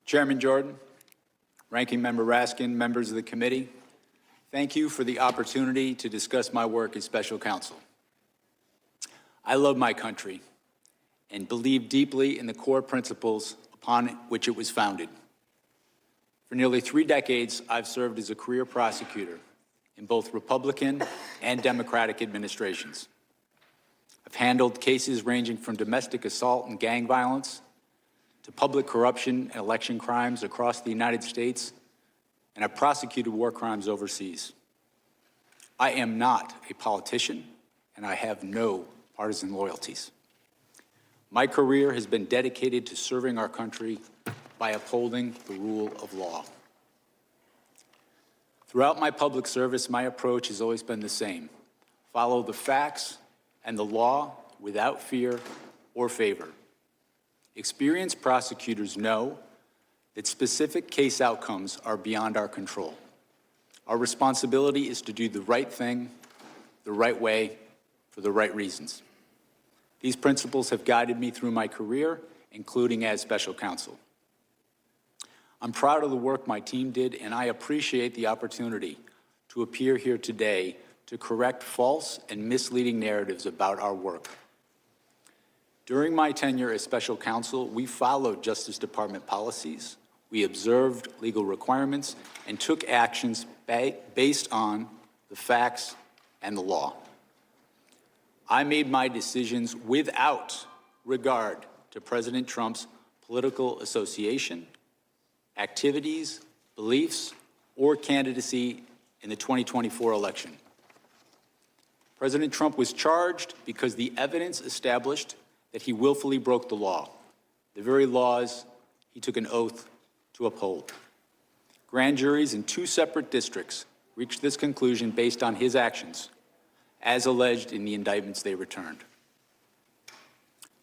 Chairman Jordan, Ranking Member Raskin, members of the committee, thank you for the opportunity to discuss my work as special counsel. I love my country and believe deeply in the core principles upon which it was founded. For nearly 3 decades, I've served as a career prosecutor in both Republican and Democratic administrations. I've handled cases ranging from domestic assault and gang violence to public corruption and election crimes across the United States, and I've prosecuted war crimes overseas. I am not a politician, and I have no partisan loyalties. My career has been dedicated to serving our country by upholding the rule of law. Throughout my public service, my approach has always been the same: follow the facts and the law without fear or favor. Experienced prosecutors know that specific case outcomes are beyond our control. Our responsibility is to do the right thing, the right way, for the right reasons. These principles have guided me through my career, including as special counsel. I'm proud of the work my team did, and I appreciate the opportunity to appear here today to correct false and misleading narratives about our work. During my tenure as special counsel, we followed Justice Department policies, we observed legal requirements, and took actions based on the facts and the law. I made my decisions without regard to President Trump's political association, activities, beliefs, or candidacy in the 2024 election. President Trump was charged because the evidence established that he willfully broke the law, the very laws he took an oath to uphold. Grand juries in 2 separate districts reached this conclusion based on his actions, as alleged in the indictments they returned.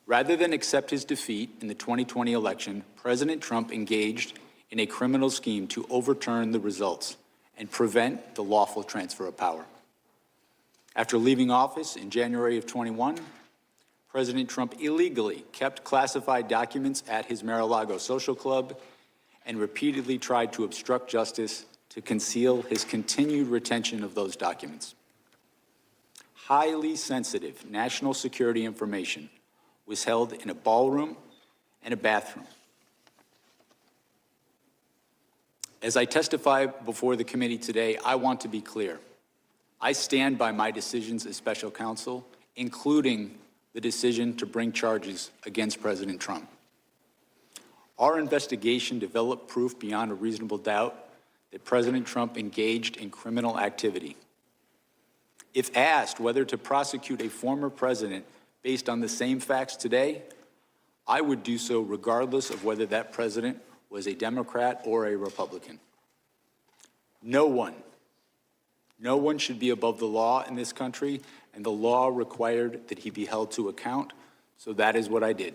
Rather than accept his defeat in the 2020 election, President Trump engaged in a criminal scheme to overturn the results and prevent the lawful transfer of power. After leaving office in January of 21, President Trump illegally kept classified documents at his Mar-a-Lago social club and repeatedly tried to obstruct justice to conceal his continued retention of those documents. Highly sensitive national security information was held in a ballroom and a bathroom. As I testify before the committee today, I want to be clear. I stand by my decisions as special counsel, including the decision to bring charges against President Trump. Our investigation developed proof beyond a reasonable doubt that President Trump engaged in criminal activity. If asked whether to prosecute a former president based on the same facts today, I would do so regardless of whether that president was a Democrat or a Republican. No one should be above the law in this country, and the law required that he be held to account, so that is what I did.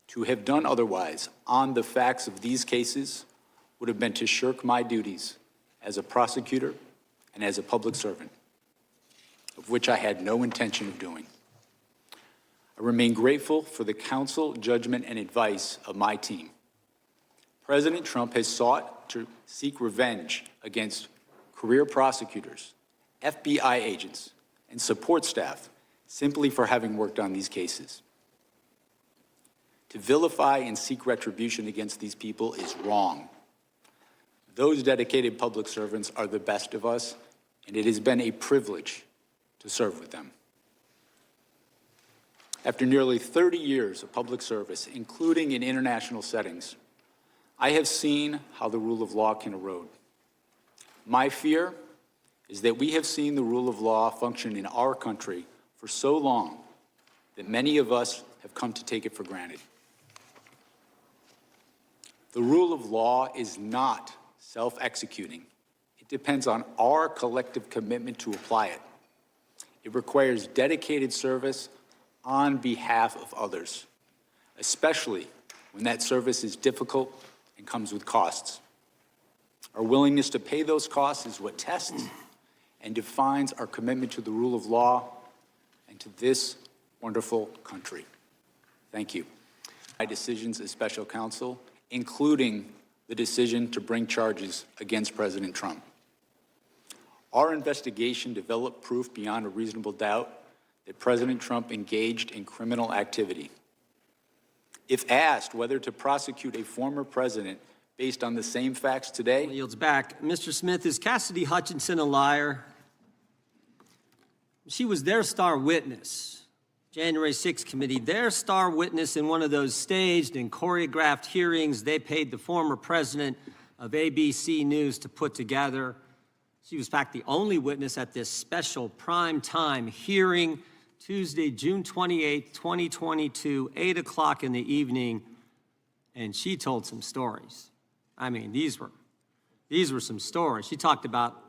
To have done otherwise on the facts of these cases would have been to shirk my duties as a prosecutor and as a public servant, of which I had no intention of doing. I remain grateful for the counsel, judgment, and advice of my team. President Trump has sought to seek revenge against career prosecutors, FBI agents, and support staff simply for having worked on these cases. To vilify and seek retribution against these people is wrong. Those dedicated public servants are the best of us, and it has been a privilege to serve with them. After nearly 30 years of public service, including in international settings, I have seen how the rule of law can erode. My fear is that we have seen the rule of law function in our country for so long that many of us have come to take it for granted. The rule of law is not self-executing. It depends on our collective commitment to apply it. It requires dedicated service on behalf of others, especially when that service is difficult and comes with costs. Our willingness to pay those costs is what tests and defines our commitment to the rule of law and to this wonderful country. Thank you. My decisions as special counsel, including the decision to bring charges against President Trump. Our investigation developed proof beyond a reasonable doubt that President Trump engaged in criminal activity. If asked whether to prosecute a former president based on the same facts today, Yields back. Mr. Smith, is Cassidy Hutchinson a liar? She was their star witness, January 6th committee, their star witness in one of those staged and choreographed hearings they paid the former president of ABC News to put together. She was, in fact, the only witness at this special prime time hearing, Tuesday, June 28th, 2022, 8 o'clock in the evening, and she told some stories. I mean, these were some stories. She talked about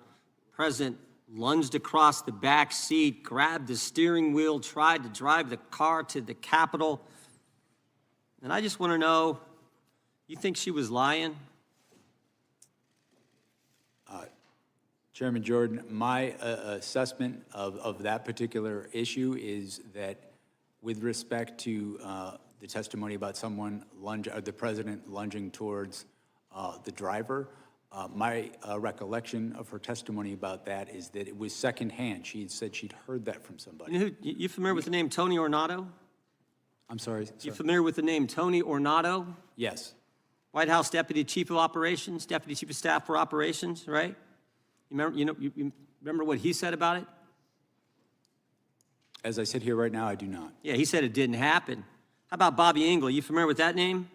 President lunged across the back seat, grabbed the steering wheel, tried to drive the car to the Capitol. And I just want to know, you think she was lying? Chairman Jordan, my assessment of that particular issue is that with respect to the testimony about the president lunging towards the driver, my recollection of her testimony about that is that it was secondhand. She had said she'd heard that from somebody. You familiar with the name Tony Ornato? I'm sorry, sir. You familiar with the name Tony Ornato? Yes. White House Deputy Chief of Operations, Deputy Chief of Staff for Operations, right? You remember what he said about it? As I sit here right now, I do not. Yeah, he said it didn't happen. How about Bobby Engel? You familiar with that name?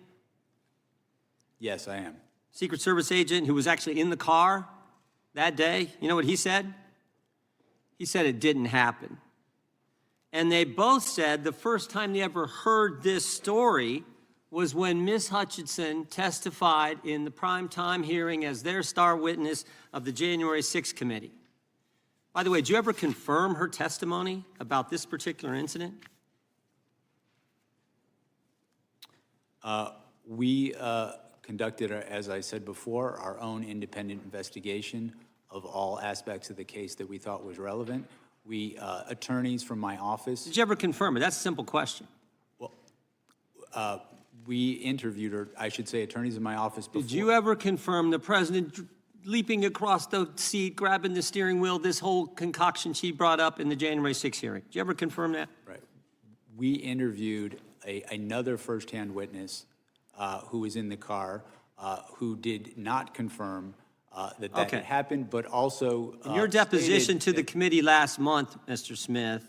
Yes, I am. Secret Service agent who was actually in the car that day. You know what he said? He said it didn't happen. And they both said the first time they ever heard this story was when Ms. Hutchinson testified in the primetime hearing as their star witness of the January 6th committee. By the way, did you ever confirm her testimony about this particular incident? We conducted, as I said before, our own independent investigation of all aspects of the case that we thought was relevant. We, attorneys from my office. Did you ever confirm it? That's a simple question. Well, we interviewed her, I should say, attorneys in my office before. Did you ever confirm the president leaping across the seat, grabbing the steering wheel, this whole concoction she brought up in the January 6th hearing? Did you ever confirm that? Right. We interviewed another firsthand witness who was in the car who did not confirm that had happened, but also in your deposition to the committee last month, Mr. Smith,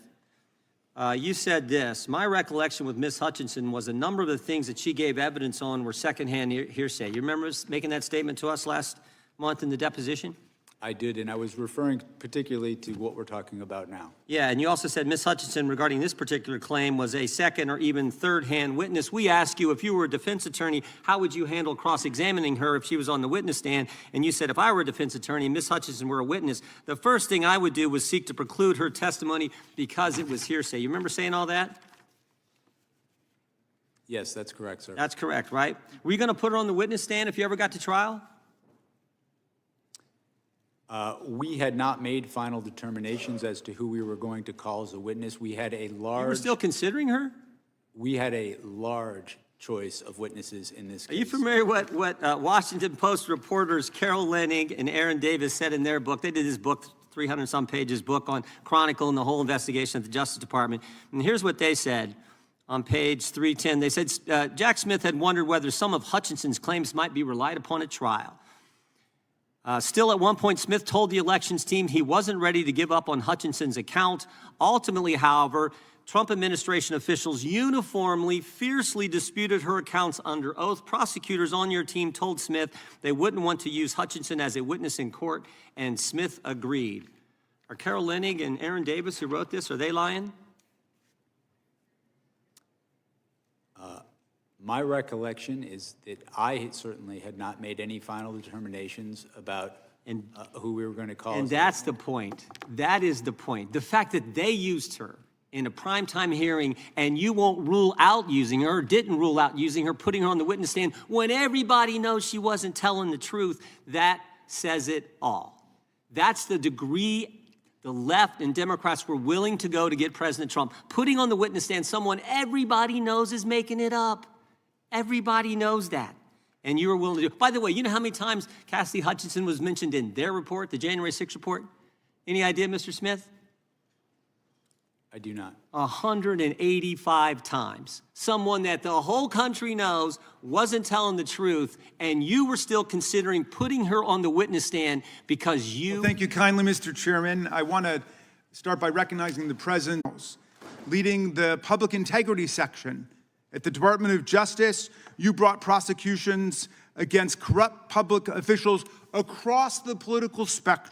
you said this: my recollection with Ms. Hutchinson was a number of the things that she gave evidence on were secondhand hearsay. You remember making that statement to us last month in the deposition? I did, and I was referring particularly to what we're talking about now. Yeah, and you also said Ms. Hutchinson, regarding this particular claim, was a second or even third-hand witness. We asked you, if you were a defense attorney, how would you handle cross-examining her if she was on the witness stand? And you said, if I were a defense attorney and Ms. Hutchinson were a witness, the first thing I would do was seek to preclude her testimony because it was hearsay. You remember saying all that? Yes, that's correct, sir. That's correct, right? Were you going to put her on the witness stand if you ever got to trial? We had not made final determinations as to who we were going to call as a witness. We had a large... You were still considering her? We had a large choice of witnesses in this case. Are you familiar with what Washington Post reporters Carol Leonnig and Aaron Davis said in their book? They did this book, 300-some pages book on Chronicle and the whole investigation at the Justice Department. And here's what they said on page 310. They said, Jack Smith had wondered whether some of Hutchinson's claims might be relied upon at trial. Still, at one point, Smith told the elections team he wasn't ready to give up on Hutchinson's account. Ultimately, however, Trump administration officials uniformly, fiercely disputed her accounts under oath. Prosecutors on your team told Smith they wouldn't want to use Hutchinson as a witness in court, and Smith agreed. Are Carol Leonnig and Aaron Davis, who wrote this, are they lying? My recollection is that I certainly had not made any final determinations about who we were going to call. And that's the point. That is the point. The fact that they used her in a primetime hearing and you won't rule out using her, or didn't rule out using her, putting her on the witness stand when everybody knows she wasn't telling the truth, that says it all. That's the degree the left and Democrats were willing to go to get President Trump, putting on the witness stand someone everybody knows is making it up. Everybody knows that. and you were willing to do. By the way, you know how many times Cassidy Hutchinson was mentioned in their report, the January 6th report? Any idea, Mr. Smith? I do not. 185 times. Someone that the whole country knows wasn't telling the truth, and you were still considering putting her on the witness stand because you... Well, thank you kindly, Mr. Chairman. I want to start by recognizing the President leading the public integrity section at the Department of Justice. You brought prosecutions against corrupt public officials across the political spectrum.